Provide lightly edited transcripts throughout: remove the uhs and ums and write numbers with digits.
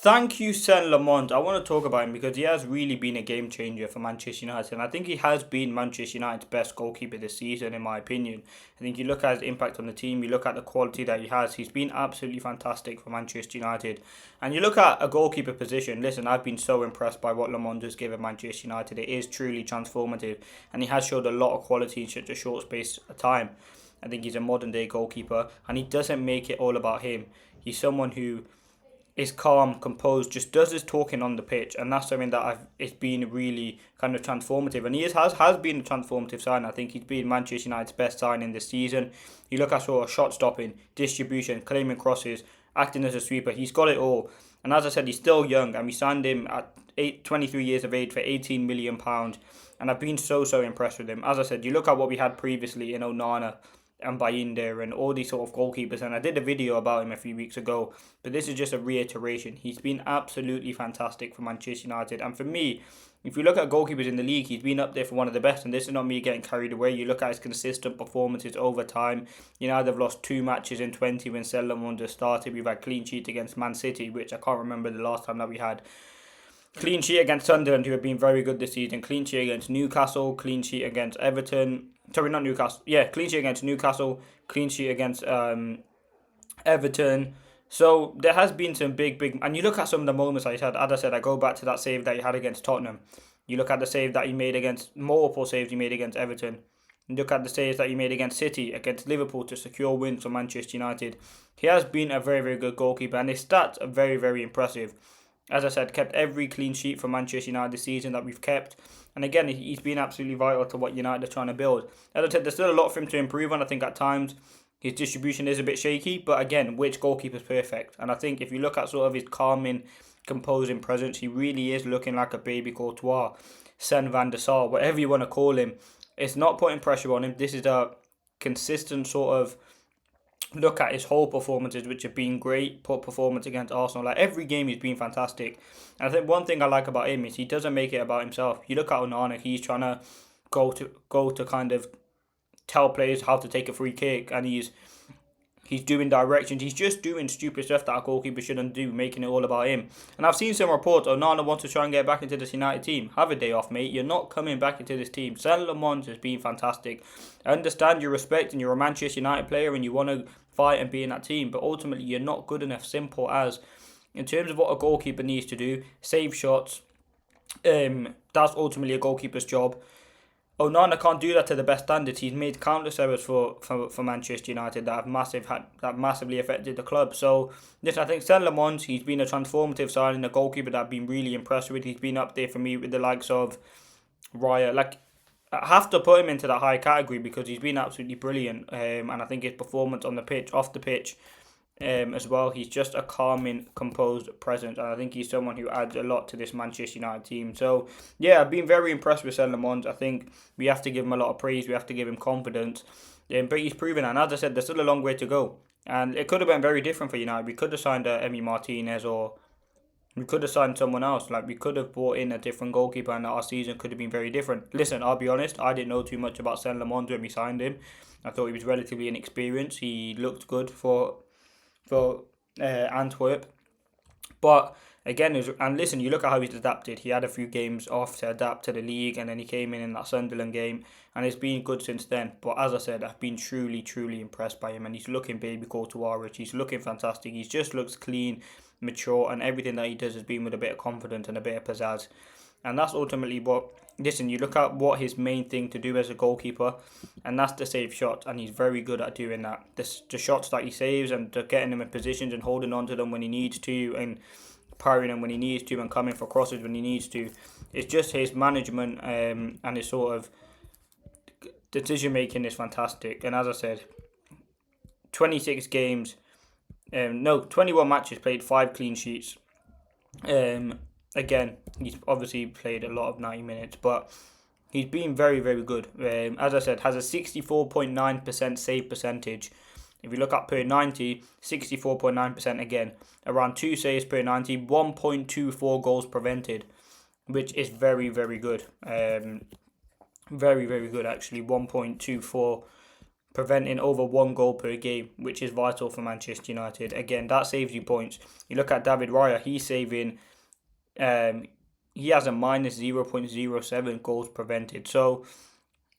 Thank you, Senne Lamont. I want to talk about him because he has really been a game changer for Manchester United. And I think he has been Manchester United's best goalkeeper this season, in my opinion. I think you look at his impact on the team, you look at the quality that he has, he's been absolutely fantastic for Manchester United. And you look at a goalkeeper position, listen, I've been so impressed by what Lamont has given Manchester United. It is truly transformative, and he has showed a lot of quality in such a short space of time. I think he's a modern day goalkeeper, and he doesn't make it all about him. He's someone who is calm, composed, just does his talking on the pitch, and that's something that it's been really kind of transformative. And he has been a transformative sign. I think he's been Manchester United's best signing this season. You look at sort of shot stopping, distribution, claiming crosses, acting as a sweeper. He's got it all. And as I said, he's still young, and we signed him at 23 years of age for £18 million. And I've been so impressed with him. As I said, you look at what we had previously in Onana and Bayindir and all these sort of goalkeepers, and I did a video about him a few weeks ago, but this is just a reiteration. He's been absolutely fantastic for Manchester United, and for me, if you look at goalkeepers in the league, he's been up there for one of the best, and this is not me getting carried away. You look at his consistent performances over time. United have lost 2 matches in 20 when Senne started. We've had clean sheet against Man City, which I can't remember the last time that we had. Clean sheet against Sunderland, who have been very good this season. Clean sheet against Newcastle. Clean sheet against Everton. Sorry, not Newcastle. Yeah, clean sheet against Newcastle. Clean sheet against Everton. So there has been some big... And you look at some of the moments I had. As I said, I go back to that save that he had against Tottenham. You look at the save that he made against... Multiple saves he made against Everton. You look at the saves that he made against City, against Liverpool to secure wins for Manchester United. He has been a very good goalkeeper, and his stats are very impressive. As I said, kept every clean sheet for Manchester United this season that we've kept. And again, he's been absolutely vital to what United are trying to build. As I said, there's still a lot for him to improve on. I think at times his distribution is a bit shaky. But again, which goalkeeper's perfect? And I think if you look at sort of his calming, composing presence, he really is looking like a baby Courtois, Senne van der Sar, whatever you want to call him. It's not putting pressure on him. This is a consistent sort of look at his whole performances, which have been great. Performance against Arsenal, like every game he's been fantastic. And I think one thing I like about him is he doesn't make it about himself. You look at Onana, he's trying to go to kind of tell players how to take a free kick, and he's doing directions. He's just doing stupid stuff that a goalkeeper shouldn't do, making it all about him. And I've seen some reports, Onana wants to try and get back into this United team. Have a day off, mate. You're not coming back into this team. Senne Lamont has been fantastic. I understand your respect and you're a Manchester United player and you want to fight and be in that team, but ultimately you're not good enough. Simple as. In terms of what a goalkeeper needs to do, save shots. That's ultimately a goalkeeper's job. Onana can't do that to the best standards. He's made countless errors for Manchester United that have massively affected the club. So, listen, I think Senne Lamont, he's been a transformative signing, a goalkeeper that I've been really impressed with. He's been up there for me with the likes of Raya. Like, I have to put him into that high category because he's been absolutely brilliant. And I think his performance on the pitch, off the pitch, as well. He's just a calming, composed presence, and I think he's someone who adds a lot to this Manchester United team. So, yeah, I've been very impressed with Senne Lamont. I think we have to give him a lot of praise. We have to give him confidence. But he's proven, and as I said, there's still a long way to go. And it could have been very different for United. We could have signed Emi Martinez, or we could have signed someone else. Like, we could have brought in a different goalkeeper, and our season could have been very different. Listen, I'll be honest, I didn't know too much about Senne Lamont when we signed him. I thought he was relatively inexperienced. He looked good for Antwerp, but again, and listen, you look at how he's adapted. He had a few games off to adapt to the league, and then he came in that Sunderland game, and it's been good since then. But as I said, I've been truly impressed by him, and he's looking baby Courtois rich. He's looking fantastic. He just looks clean, mature, and everything that he does has been with a bit of confidence and a bit of pizzazz. And that's ultimately what, listen, you look at what his main thing to do as a goalkeeper, and that's to save shots, and he's very good at doing that. The shots that he saves and getting them in positions and holding on to them when he needs to, and parrying them when he needs to, and coming for crosses when he needs to. It's just his management and his sort of decision making is fantastic. And as I said, 26 games, 21 matches played, 5 clean sheets. Again, he's obviously played a lot of 90 minutes, but he's been very good. As I said, has a 64.9% save percentage. If you look at per 90, 64.9% again. Around 2 saves per 90, 1.24 goals prevented, which is very good. Very good actually, 1.24 preventing over 1 goal per game, which is vital for Manchester United. Again, that saves you points. You look at David Raya, he's saving, he has a minus 0.07 goals prevented. So,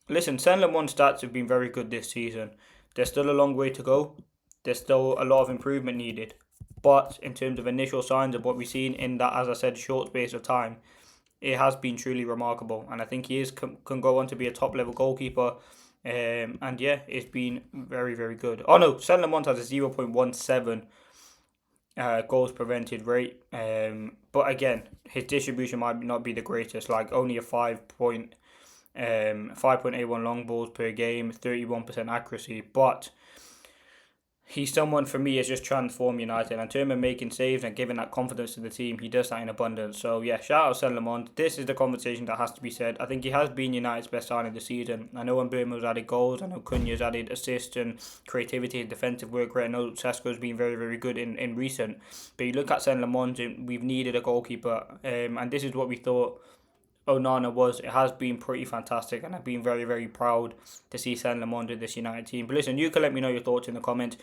listen, Senne Lammens' stats have been very good this season. There's still a long way to go. There's still a lot of improvement needed. But in terms of initial signs of what we've seen in that, as I said, short space of time, it has been truly remarkable. And I think he can go on to be a top level goalkeeper. And yeah, it's been very, very good. Oh no, Senne Lammens has a 0.17 goals prevented rate. But again, his distribution might not be the greatest, like only a 5.81 long balls per game, 31% accuracy. But he's someone for me has just transformed United. In terms of making saves and giving that confidence to the team, he does that in abundance. So yeah, shout out Senne Lammens. This is the conversation that has to be said. I think he has been United's best signing of the season. I know Mbeumo's added goals. I know Cunha's added assists and creativity and defensive work rate. I know Sesko's been very, very good in recent. But you look at Senne Lammens, and we've needed a goalkeeper. And this is what we thought Onana was. It has been pretty fantastic, and I've been very, very proud to see Senne Lammens in this United team. But listen, you can let me know your thoughts in the comments.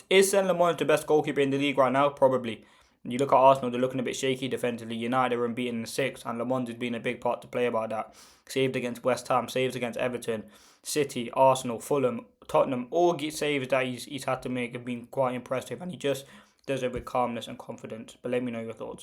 Is Senne Lammens the best goalkeeper in the league right now? Probably. You look at Arsenal, they're looking a bit shaky defensively. United are unbeaten in the 6th, and Lammens has been a big part to play about that. Saved against West Ham, saves against Everton, City, Arsenal, Fulham, Tottenham. All saves that he's had to make have been quite impressive, and he just does it with calmness and confidence. But let me know your thoughts.